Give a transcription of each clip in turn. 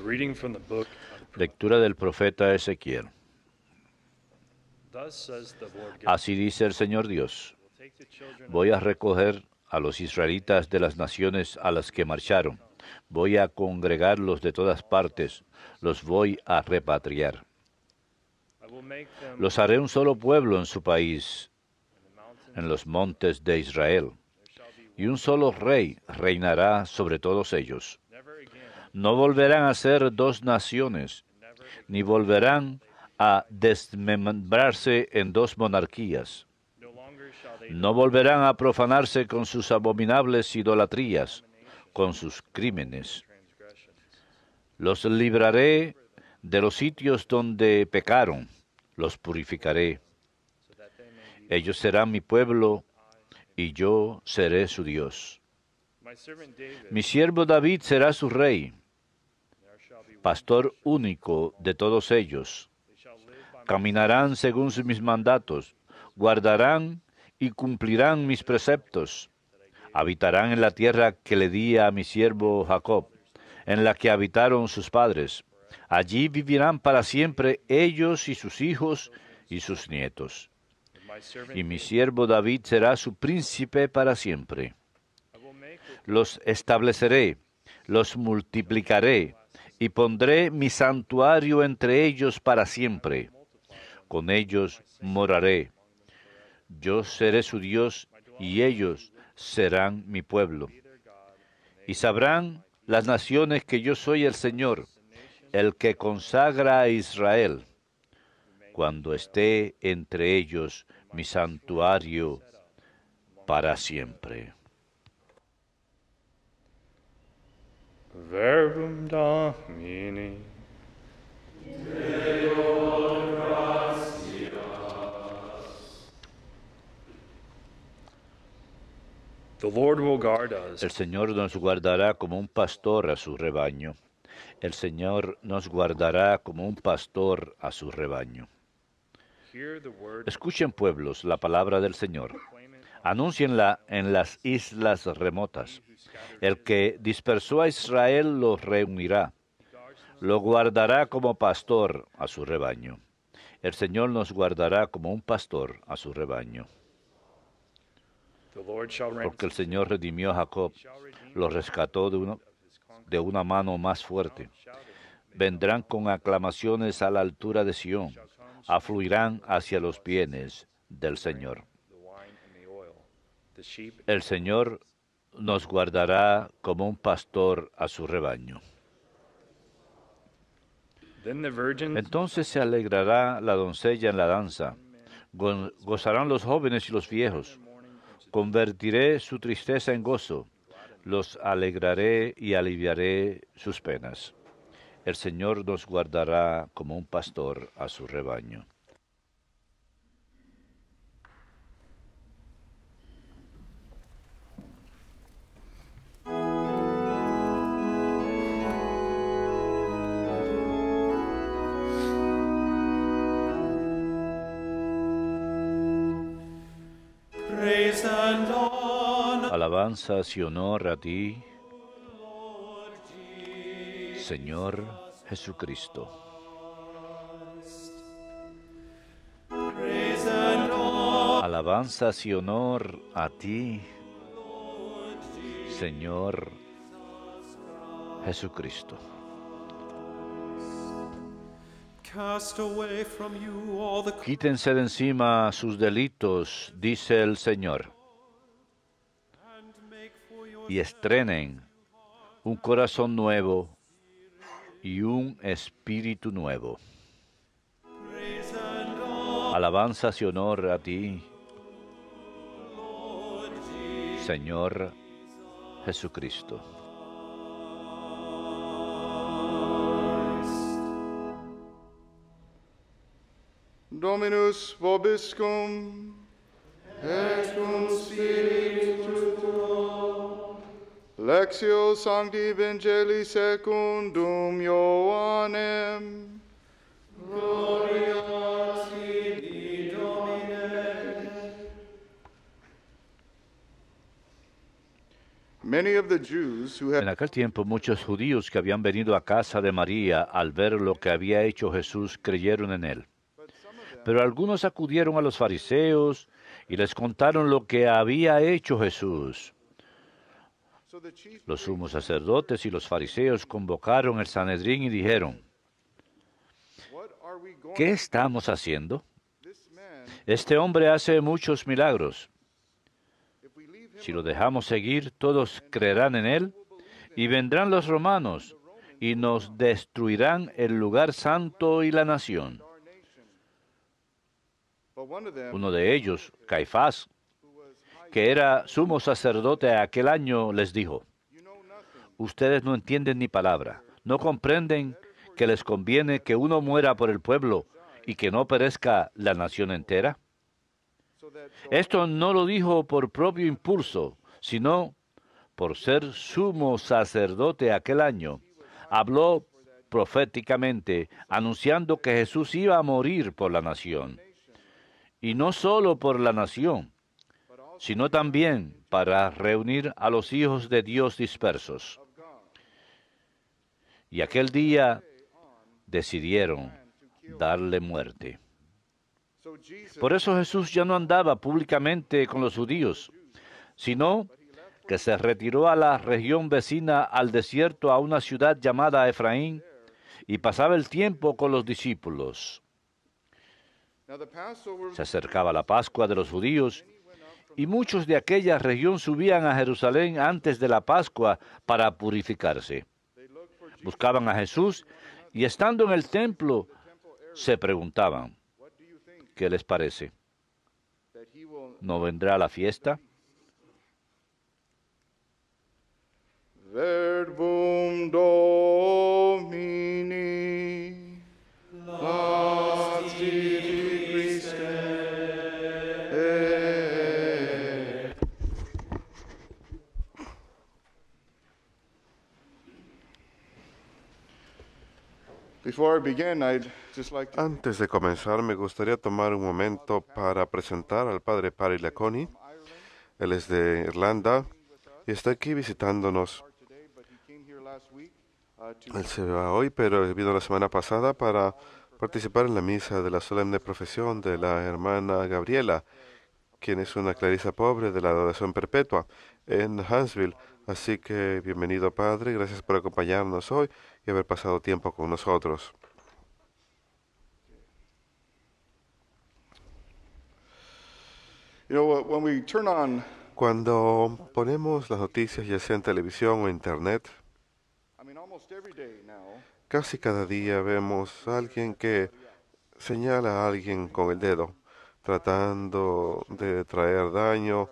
Reading from the book of the prophet. Lectura del profeta Ezequiel. Thus says the Lord God, Así dice el Señor Dios: will take the children of voy a recoger a los israelitas de las naciones a las que marcharon. Voy a congregarlos de todas partes. Los voy a repatriar. I will make them Los haré un solo pueblo en su país, in the mountains, en los montes de Israel. there shall be Y un solo rey reinará sobre todos ellos. never again, No volverán a ser dos naciones, never again, ni volverán a desmembrarse en dos monarquías. no longer shall they No volverán a profanarse con sus abominables idolatrías, con sus crímenes. transgressions. Los libraré de los sitios donde pecaron, los purificaré. So that they may be Ellos serán mi pueblo y yo seré su Dios. my servant David, Mi siervo David será su rey, there shall be one. pastor único de todos ellos. They shall live by my Caminarán según mis mandatos, guardarán y cumplirán mis preceptos. Habitarán en la tierra que le di a mi siervo Jacob, en la que habitaron sus padres. Allí vivirán para siempre ellos y sus hijos y sus nietos. with my servant Y mi David. siervo David será su príncipe para siempre. I will make with Los estableceré, los multiplicaré, y pondré mi santuario entre ellos para siempre. Con ellos moraré. Yo seré su Dios y ellos serán mi pueblo. be their God, Y sabrán las naciones que yo soy el Señor, el que consagra a Israel, cuando esté entre ellos mi santuario para siempre. Verbum Domini. The Lord will guard us. El Señor nos guardará como un pastor a su rebaño. El Señor nos guardará como un pastor a su rebaño. Hear the word. Escuchen, pueblos, la palabra del Señor. Proclaim it. Anúncienla en las islas remotas. El que dispersó a Israel lo reunirá. Lo guardará como pastor a su rebaño. El Señor nos guardará como un pastor a su rebaño. The Lord shall Porque el ransom. Señor redimió a Jacob, Shall redeem lo rescató de his conqueror. de una mano más fuerte. Shouting. Vendrán con aclamaciones a la altura de Sión, afluirán hacia los bienes del Señor. The wine and the oil. The sheep. El Señor nos guardará como un pastor a su rebaño. Then the virgins Entonces se alegrará la doncella en la danza, gozarán los jóvenes y los viejos. Convertiré su tristeza en gozo, los alegraré y aliviaré sus penas. El Señor nos guardará como un pastor a su rebaño. Praise and honor, Alabanzas y honor a ti, Señor Jesucristo. praise and honor, Alabanzas y honor a ti, Señor Jesucristo. cast away from you all the Quítense de encima sus delitos, dice el Señor, and make for your y estrenen un corazón nuevo y un espíritu nuevo. praise and honor, Alabanzas y honor a ti, Señor Jesucristo. Dominus vobiscum, et cum spiritu tuo. Lectio Sancti Evangelii secundum Ioannem. Gloria tibi, Domine. Many of the Jews who En had aquel tiempo muchos judíos que habían venido a casa de María al ver lo que había hecho Jesús creyeron en él. Pero algunos acudieron a los fariseos y les contaron lo que había hecho Jesús. so the chief Los sumos sacerdotes y los fariseos convocaron el Sanedrín y dijeron, what are we going ¿qué estamos haciendo? this man Este hombre hace muchos milagros. if we leave him Si lo dejamos seguir, todos creerán en él y vendrán los romanos y nos destruirán el lugar santo y la nación. our nation. But one of them Uno de ellos, Caifás, que era sumo sacerdote aquel año, les dijo, you know nothing ustedes no entienden ni palabra, no comprenden que les conviene que uno muera por el pueblo y que no perezca la nación entera. so that Esto no lo dijo por propio impulso, sino por ser sumo sacerdote aquel año. Habló proféticamente, anunciando que Jesús iba a morir por la nación. Y no solo por la nación, sino también para reunir a los hijos de Dios dispersos. Y aquel día decidieron darle muerte. so Jesus Por eso Jesús ya no andaba públicamente con los judíos, sino que se retiró a la región vecina al desierto, a una ciudad llamada Efraín, y pasaba el tiempo con los discípulos. now the Passover Se acercaba la Pascua de los judíos, y muchos de aquella región subían a Jerusalén antes de la Pascua para purificarse. Buscaban a Jesús, y estando en el templo, se preguntaban, ¿qué les parece? that he will ¿No vendrá a la fiesta? Verbum Domini Lacti Christe. Before I begin, I'd just like to Antes de comenzar, me gustaría tomar un momento para presentar al padre Paddy Laconi. Él es de Irlanda y está aquí visitándonos. today, but he came here last week to Él se va hoy, pero vino la semana pasada para participar en la misa de la solemne profesión de la hermana Gabriela, quien es una clarisa pobre de la adoración perpetua en Huntsville. Así que bienvenido, padre. Gracias por acompañarnos hoy y haber pasado tiempo con nosotros. You know, when we turn on, Cuando ponemos las noticias, ya sea en televisión o internet, I mean, almost every day now, casi cada día vemos a alguien que señala a alguien con el dedo, tratando de traer daño,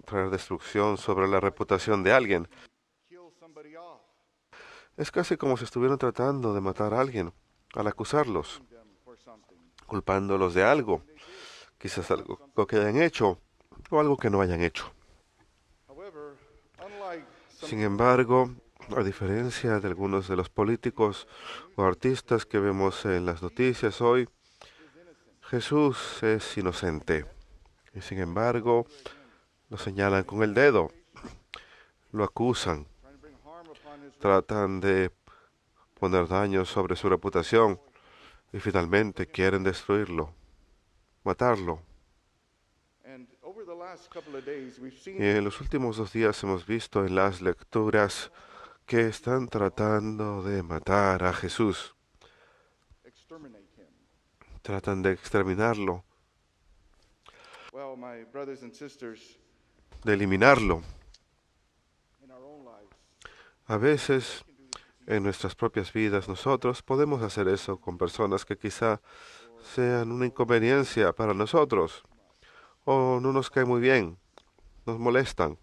traer destrucción sobre la reputación de alguien. kill somebody off Es casi como si estuvieran tratando de matar a alguien al acusarlos, them for something. culpándolos de algo, quizás algo que hayan hecho o algo que no hayan hecho. However, unlike some Sin embargo, a diferencia de algunos de los políticos o artistas que vemos en las noticias hoy, Jesús es inocente. Y sin embargo, lo señalan con el dedo, lo acusan, trying to bring harm upon his tratan de poner daño sobre su reputación y finalmente quieren destruirlo, matarlo. and over the last couple of days we've seen Y en los últimos 2 días hemos visto en las lecturas que están tratando de matar a Jesús, exterminate him. tratan de exterminarlo, Well, my brothers and sisters, de eliminarlo. in our own lives, A veces en nuestras propias vidas nosotros podemos hacer eso con personas que quizá sean una inconveniencia para nosotros o no nos caen muy bien, nos molestan.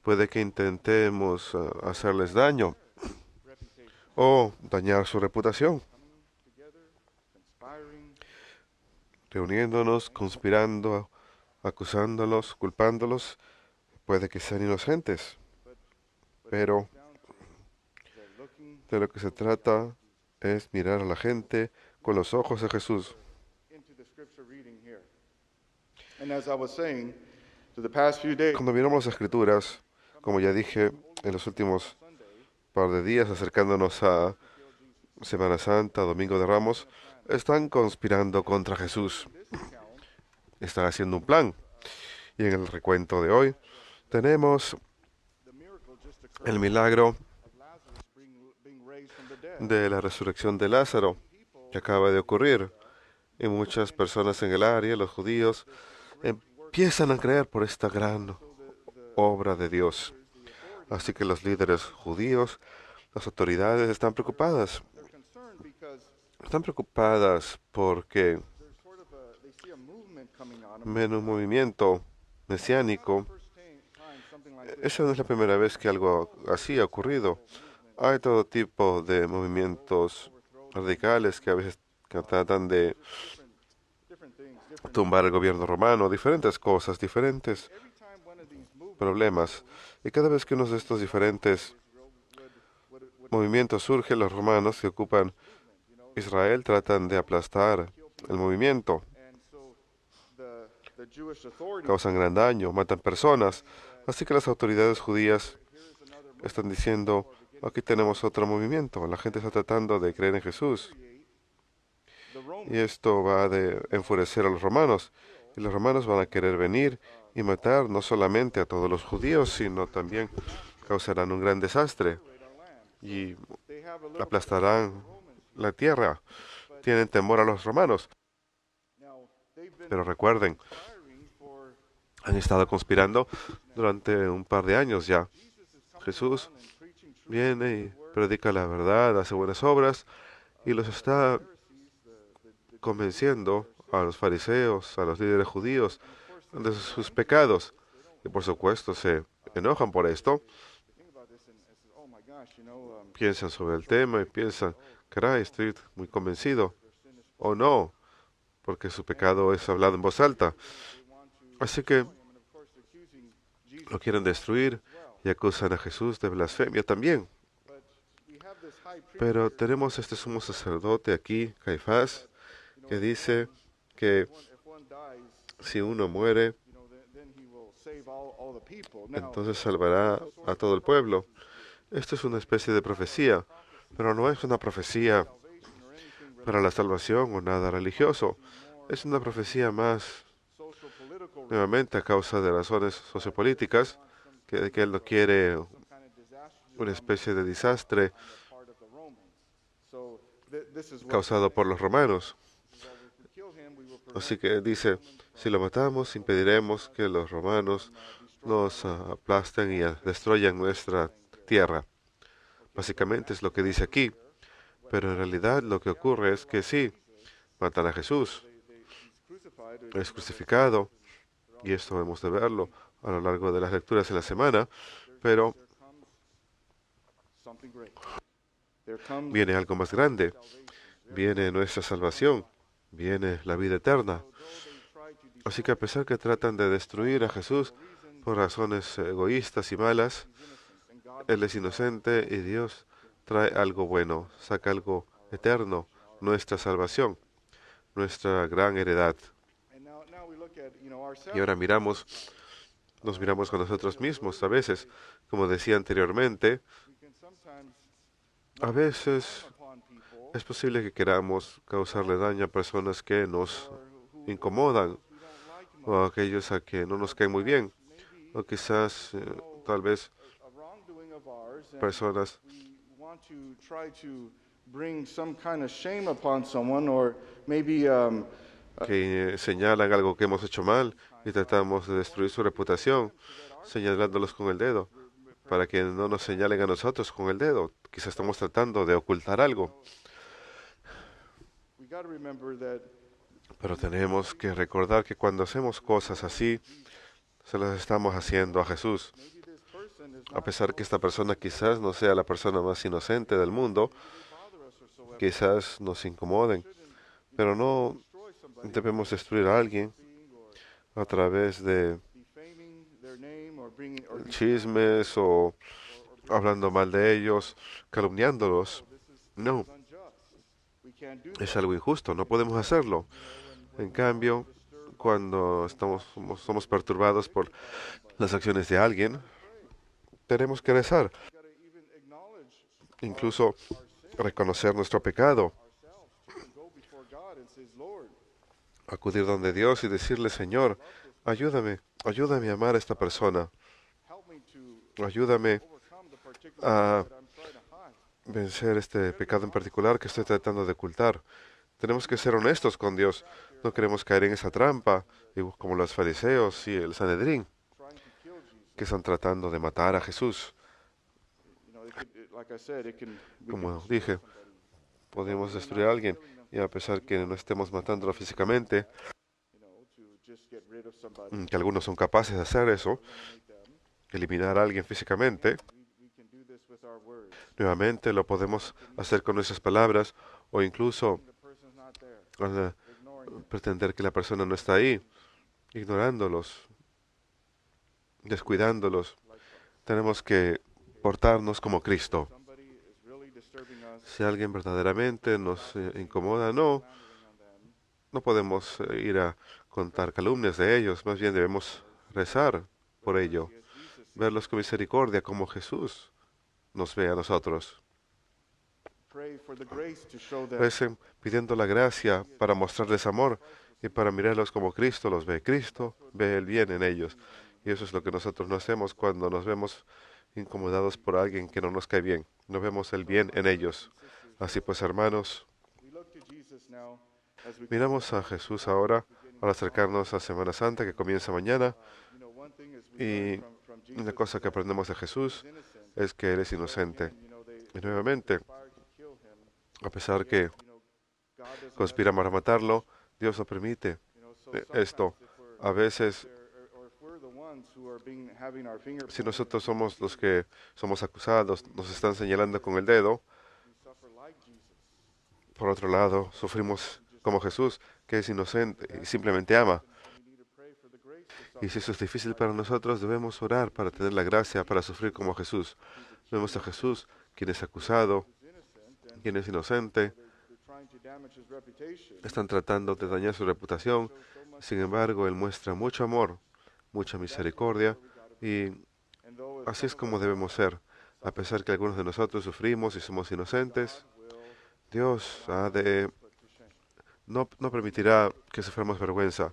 Puede que intentemos hacerles daño o dañar su reputación, conspiring, reuniéndonos, conspirando, acusándolos, culpándolos. Puede que sean inocentes, pero they're looking de lo que se trata es mirar a la gente con los ojos de Jesús. into the scripture reading here. And as I was saying, to the past few days, Cuando miramos las Escrituras, como ya dije, en los últimos par de días, acercándonos a Semana Santa, Domingo de Ramos, están conspirando contra Jesús. Están haciendo un plan. Y en el recuento de hoy tenemos el milagro de la resurrección de Lázaro, que acaba de ocurrir. Y muchas personas en el área, los judíos, empiezan a creer por esta gran obra de Dios. Así que los líderes judíos, las autoridades están preocupadas. Están preocupadas porque ven un movimiento mesiánico. Esa no es la primera vez que algo así ha ocurrido. Hay todo tipo de movimientos radicales que a veces tratan de tumbar el gobierno romano, diferentes cosas, diferentes problemas. Y cada vez que uno de estos diferentes movimientos surge, los romanos que ocupan Israel tratan de aplastar el movimiento. Causan gran daño, matan personas. Así que las autoridades judías están diciendo, aquí tenemos otro movimiento. La gente está tratando de creer en Jesús. Y esto va a enfurecer a los romanos. Y los romanos van a querer venir y matar no solamente a todos los judíos, sino también causarán un gran desastre. Y aplastarán la tierra. Tienen temor a los romanos. Pero recuerden, han estado conspirando durante un par de años ya. Jesús viene y predica la verdad, hace buenas obras y los está convenciendo a los fariseos, a los líderes judíos de sus pecados. Y por supuesto se enojan por esto. Piensan sobre el tema y piensan, caray, estoy muy convencido. O no, porque su pecado es hablado en voz alta. Así que lo quieren destruir y acusan a Jesús de blasfemia también. Pero tenemos este sumo sacerdote aquí, Caifás, que dice que si uno muere, entonces salvará a todo el pueblo. Esto es una especie de profecía, pero no es una profecía para la salvación o nada religioso. Es una profecía más, nuevamente, a causa de razones sociopolíticas, de que él no quiere una especie de desastre causado por los romanos. Así que dice, si lo matamos, impediremos que los romanos nos aplasten y destruyan nuestra tierra. Básicamente es lo que dice aquí. Pero en realidad lo que ocurre es que sí, matan a Jesús. Es crucificado. Y esto hemos de verlo a lo largo de las lecturas en la semana. Pero viene algo más grande. Viene nuestra salvación. Viene la vida eterna. Así que a pesar que tratan de destruir a Jesús por razones egoístas y malas, Él es inocente y Dios trae algo bueno, saca algo eterno, nuestra salvación, nuestra gran heredad. Y ahora nos miramos con nosotros mismos a veces, como decía anteriormente, a veces es posible que queramos causarle daño a personas que nos incomodan o a aquellos a que no nos caen muy bien, o quizás tal vez personas que señalan algo que hemos hecho mal y tratamos de destruir su reputación, señalándolos con el dedo, para que no nos señalen a nosotros con el dedo. Quizás estamos tratando de ocultar algo. Pero tenemos que recordar que cuando hacemos cosas así, se las estamos haciendo a Jesús. A pesar que esta persona quizás no sea la persona más inocente del mundo, quizás nos incomoden, pero no debemos destruir a alguien a través de chismes o hablando mal de ellos, calumniándolos. No, es algo injusto, no podemos hacerlo. En cambio, cuando somos perturbados por las acciones de alguien, tenemos que rezar, We got to even acknowledge incluso reconocer nuestro pecado, and go before God and says, Lord, acudir donde Dios y decirle, Señor, ayúdame, ayúdame a amar a esta persona, help me to ayúdame overcome the particular a sin that I'm trying to hide. vencer este pecado en particular que estoy tratando de ocultar. Tenemos que ser honestos con Dios. No queremos caer en esa trampa, como los fariseos y el Sanedrín, Trying to kill Jesus. que están tratando de matar a Jesús. Like I said, we can Como destroy dije, somebody. podemos destruir a alguien, y a pesar que no estemos matándolo físicamente, To just get rid of somebody. que algunos son capaces de hacer eso, eliminar a alguien físicamente, We can do this with our words. nuevamente lo podemos hacer con nuestras palabras o incluso The person's not there. Ignoring pretender que la persona no está ahí, ignorándolos, descuidándolos. Tenemos que portarnos como Cristo. somebody is really disturbing us. Si alguien verdaderamente nos incomoda, no podemos ir a contar calumnias de ellos, más bien debemos rezar por ello, verlos con misericordia como Jesús nos ve a nosotros. Pray for the grace to show them. Recen pidiendo la gracia para mostrarles amor y para mirarlos como Cristo los ve. Cristo ve el bien en ellos. Y eso es lo que nosotros no hacemos cuando nos vemos incomodados por alguien que no nos cae bien. No vemos el bien en ellos. Así pues, hermanos, We look to Jesus now as we miramos a Jesús ahora al acercarnos a Semana Santa que comienza mañana. one thing is we Y learn from Jesus una cosa que aprendemos de Jesús innocent. es que Él es inocente. They Y nuevamente, conspire to kill him. a pesar que God doesn't conspiran para matarlo, Dios no permite so esto. A veces, or if we're the ones who are having our finger si nosotros somos los que somos acusados, nos están señalando con el dedo, suffer like Jesus. por otro lado, sufrimos como Jesús, que es inocente y simplemente ama. We need to pray for the grace to Y si eso es difícil para nosotros, debemos orar para tener la gracia para sufrir como Jesús. Vemos a Jesús, quien es acusado, quien es inocente, they're trying to damage his reputation. están tratando de dañar su reputación. Sin embargo, Él muestra mucho amor, mucha misericordia, y And though así es como debemos ser. A pesar que algunos de nosotros sufrimos y somos inocentes, Dios no permitirá que suframos vergüenza.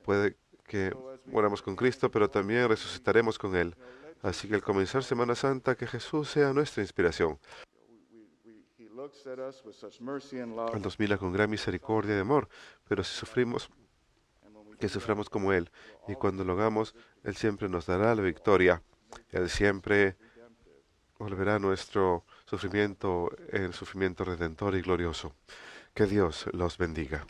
Puede que moramos con Cristo, pero también resucitaremos con Él. Así que al comenzar Semana Santa, que Jesús sea nuestra inspiración. he looks at us with such mercy and love. Él nos mira con gran misericordia y amor, pero si sufrimos, que suframos como Él. Y cuando lo hagamos, Él siempre nos dará la victoria. Él siempre volverá nuestro sufrimiento en sufrimiento redentor y glorioso. Que Dios los bendiga.